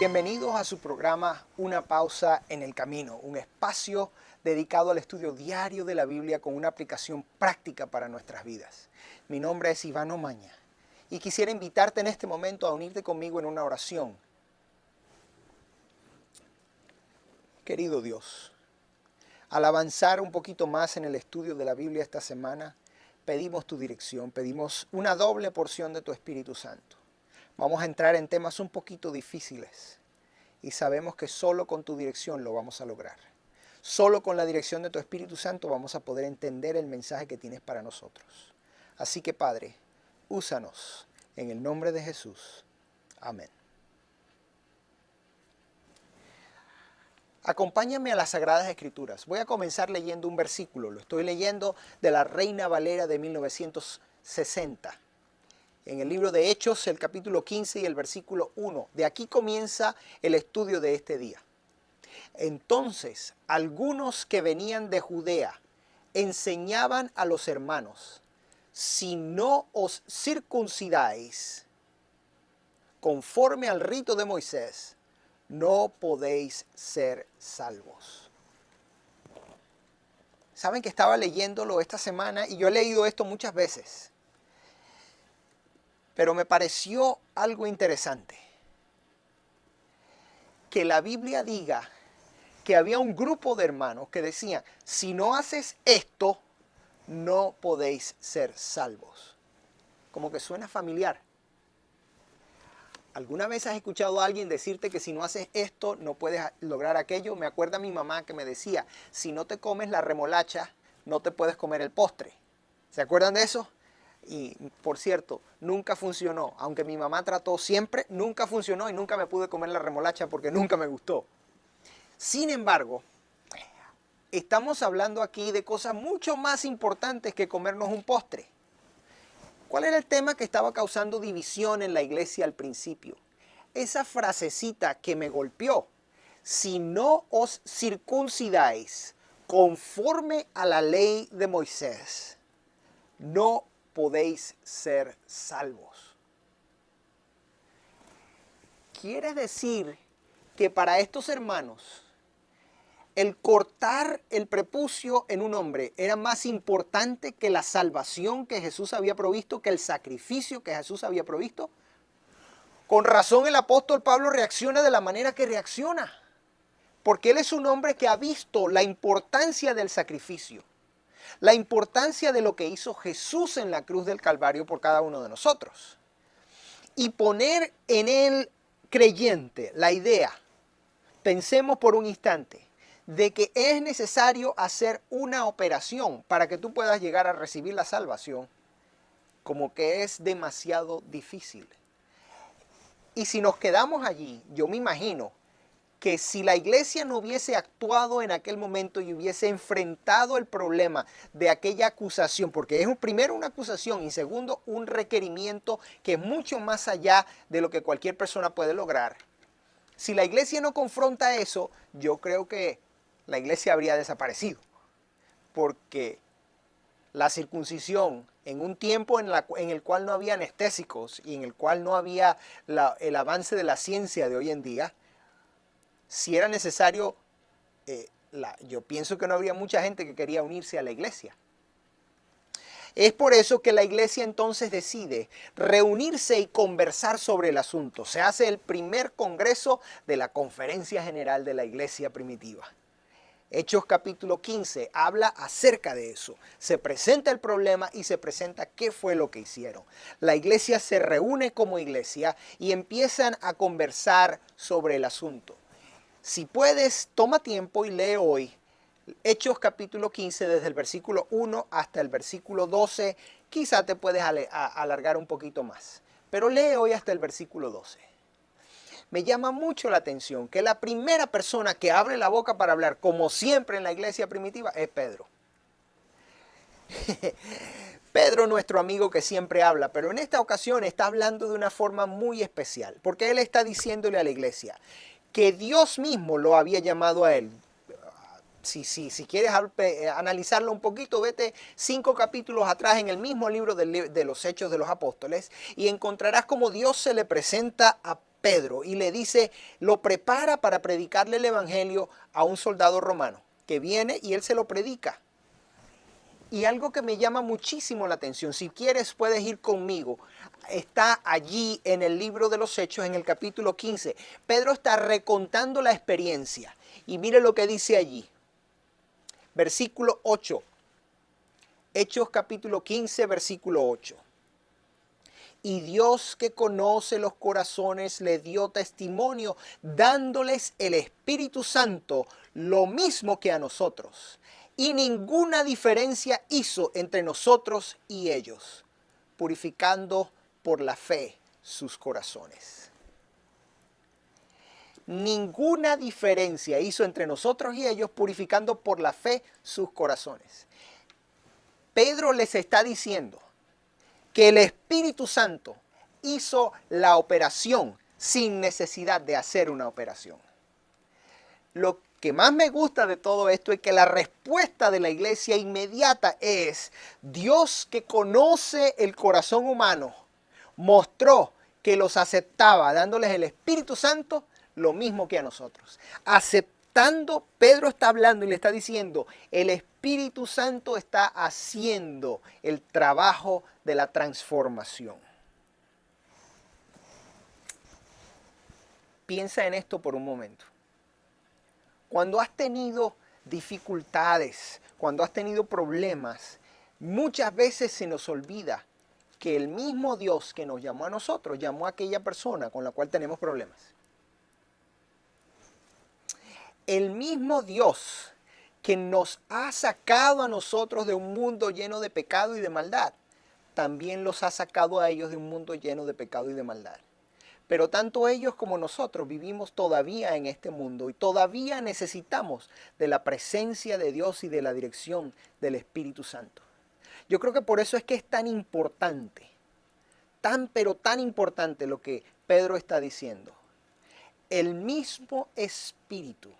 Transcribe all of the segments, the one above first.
Bienvenidos a su programa Una Pausa en el Camino, un espacio dedicado al estudio diario de la Biblia con una aplicación práctica para nuestras vidas. Mi nombre es Iván Omaña y quisiera invitarte en este momento a unirte conmigo en una oración. Querido Dios, al avanzar un poquito más en el estudio de la Biblia esta semana, pedimos tu dirección, pedimos una doble porción de tu Espíritu Santo. Vamos a entrar en temas un poquito difíciles y sabemos que solo con tu dirección lo vamos a lograr. Solo con la dirección de tu Espíritu Santo vamos a poder entender el mensaje que tienes para nosotros. Así que, Padre, úsanos en el nombre de Jesús. Amén. Acompáñame a las Sagradas Escrituras. Voy a comenzar leyendo un versículo. Lo estoy leyendo de la Reina Valera de 1960. En el libro de Hechos, el capítulo 15 y el versículo 1. De aquí comienza el estudio de este día. Entonces, algunos que venían de Judea enseñaban a los hermanos: si no os circuncidáis conforme al rito de Moisés, no podéis ser salvos. Saben que estaba leyéndolo esta semana y yo he leído esto muchas veces. Pero me pareció algo interesante que la Biblia diga que había un grupo de hermanos que decían: si no haces esto, no podéis ser salvos. Como que suena familiar. ¿Alguna vez has escuchado a alguien decirte que si no haces esto, no puedes lograr aquello? Me acuerda mi mamá que me decía: si no te comes la remolacha, no te puedes comer el postre. ¿Se acuerdan de eso? Y, por cierto, nunca funcionó. Aunque mi mamá trató siempre, nunca funcionó y nunca me pude comer la remolacha porque nunca me gustó. Sin embargo, estamos hablando aquí de cosas mucho más importantes que comernos un postre. ¿Cuál era el tema que estaba causando división en la iglesia al principio? Esa frasecita que me golpeó: si no os circuncidáis conforme a la ley de Moisés, no podéis ser salvos. Quiere decir que para estos hermanos el cortar el prepucio en un hombre era más importante que la salvación que Jesús había provisto, que el sacrificio que Jesús había provisto. Con razón el apóstol Pablo reacciona de la manera que reacciona, porque él es un hombre que ha visto la importancia del sacrificio, la importancia de lo que hizo Jesús en la cruz del Calvario por cada uno de nosotros. Y poner en el creyente la idea, pensemos por un instante, de que es necesario hacer una operación para que tú puedas llegar a recibir la salvación, como que es demasiado difícil. Y si nos quedamos allí, yo me imagino que si la iglesia no hubiese actuado en aquel momento y hubiese enfrentado el problema de aquella acusación, porque es primero una acusación y segundo un requerimiento que es mucho más allá de lo que cualquier persona puede lograr. Si la iglesia no confronta eso, yo creo que la iglesia habría desaparecido, porque la circuncisión en un tiempo en el cual no había anestésicos y en el cual no había el avance de la ciencia de hoy en día, si era necesario, yo pienso que no habría mucha gente que quería unirse a la iglesia. Es por eso que la iglesia entonces decide reunirse y conversar sobre el asunto. Se hace el primer congreso de la Conferencia General de la Iglesia Primitiva. Hechos capítulo 15 habla acerca de eso. Se presenta el problema y se presenta qué fue lo que hicieron. La iglesia se reúne como iglesia y empiezan a conversar sobre el asunto. Si puedes, toma tiempo y lee hoy Hechos capítulo 15 desde el versículo 1 hasta el versículo 12. Quizá te puedes alargar un poquito más, pero lee hoy hasta el versículo 12. me llama mucho la atención que la primera persona que abre la boca para hablar, como siempre en la iglesia primitiva, es Pedro. Pedro, nuestro amigo que siempre habla, pero en esta ocasión está hablando de una forma muy especial, porque él está diciéndole a la iglesia que Dios mismo lo había llamado a él. Si quieres analizarlo un poquito, vete 5 capítulos atrás en el mismo libro de los Hechos de los Apóstoles y encontrarás cómo Dios se le presenta a Pedro y le dice, lo prepara para predicarle el evangelio a un soldado romano que viene y él se lo predica. Y algo que me llama muchísimo la atención, si quieres puedes ir conmigo, está allí en el libro de los Hechos, en el capítulo 15. Pedro está recontando la experiencia y mire lo que dice allí. Versículo 8. Hechos capítulo 15, versículo 8. Y Dios que conoce los corazones le dio testimonio, dándoles el Espíritu Santo, lo mismo que a nosotros. Y ninguna diferencia hizo entre nosotros y ellos, purificando por la fe sus corazones. Ninguna diferencia hizo entre nosotros y ellos, purificando por la fe sus corazones. Pedro les está diciendo que el Espíritu Santo hizo la operación sin necesidad de hacer una operación. Lo que más me gusta de todo esto es que la respuesta de la iglesia inmediata es: Dios, que conoce el corazón humano, mostró que los aceptaba, dándoles el Espíritu Santo lo mismo que a nosotros. Aceptando, Pedro está hablando y le está diciendo, el Espíritu Santo está haciendo el trabajo de la transformación. Piensa en esto por un momento. Cuando has tenido dificultades, cuando has tenido problemas, muchas veces se nos olvida que el mismo Dios que nos llamó a nosotros, llamó a aquella persona con la cual tenemos problemas. El mismo Dios que nos ha sacado a nosotros de un mundo lleno de pecado y de maldad, también los ha sacado a ellos de un mundo lleno de pecado y de maldad. Pero tanto ellos como nosotros vivimos todavía en este mundo y todavía necesitamos de la presencia de Dios y de la dirección del Espíritu Santo. Yo creo que por eso es que es tan importante, pero tan importante lo que Pedro está diciendo. El mismo Espíritu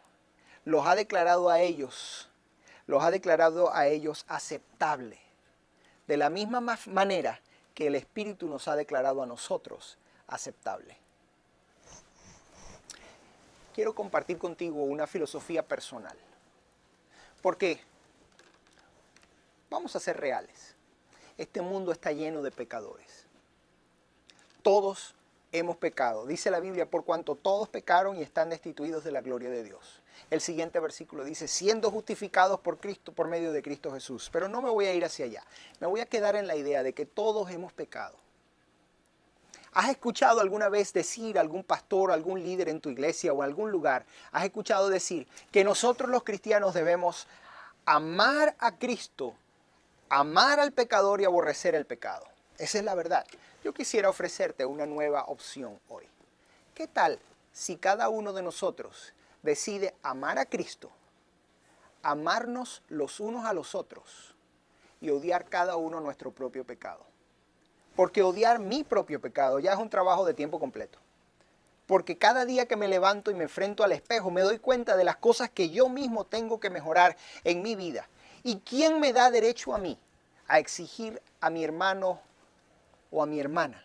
los ha declarado a ellos aceptable. De la misma manera que el Espíritu nos ha declarado a nosotros aceptable. Quiero compartir contigo una filosofía personal. Porque, vamos a ser reales, este mundo está lleno de pecadores. Todos hemos pecado. Dice la Biblia, por cuanto todos pecaron y están destituidos de la gloria de Dios. El siguiente versículo dice, siendo justificados por Cristo, por medio de Cristo Jesús. Pero no me voy a ir hacia allá. Me voy a quedar en la idea de que todos hemos pecado. ¿Has escuchado alguna vez decir a algún pastor, algún líder en tu iglesia o en algún lugar, has escuchado decir que nosotros los cristianos debemos amar a Cristo, amar al pecador y aborrecer el pecado? Esa es la verdad. Yo quisiera ofrecerte una nueva opción hoy. ¿Qué tal si cada uno de nosotros decide amar a Cristo, amarnos los unos a los otros y odiar cada uno nuestro propio pecado? Porque odiar mi propio pecado ya es un trabajo de tiempo completo. Porque cada día que me levanto y me enfrento al espejo me doy cuenta de las cosas que yo mismo tengo que mejorar en mi vida. ¿Y quién me da derecho a mí a exigir a mi hermano o a mi hermana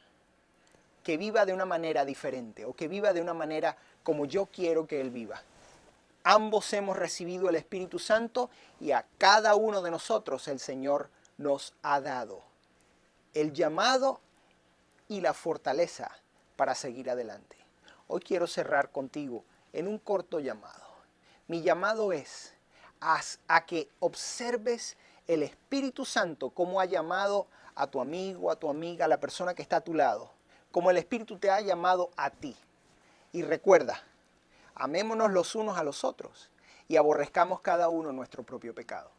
que viva de una manera diferente o que viva de una manera como yo quiero que él viva? Ambos hemos recibido el Espíritu Santo y a cada uno de nosotros el Señor nos ha dado el llamado y la fortaleza para seguir adelante. Hoy quiero cerrar contigo en un corto llamado. Mi llamado es a que observes el Espíritu Santo, como ha llamado a tu amigo, a tu amiga, a la persona que está a tu lado, como el Espíritu te ha llamado a ti. Y recuerda, amémonos los unos a los otros y aborrezcamos cada uno nuestro propio pecado.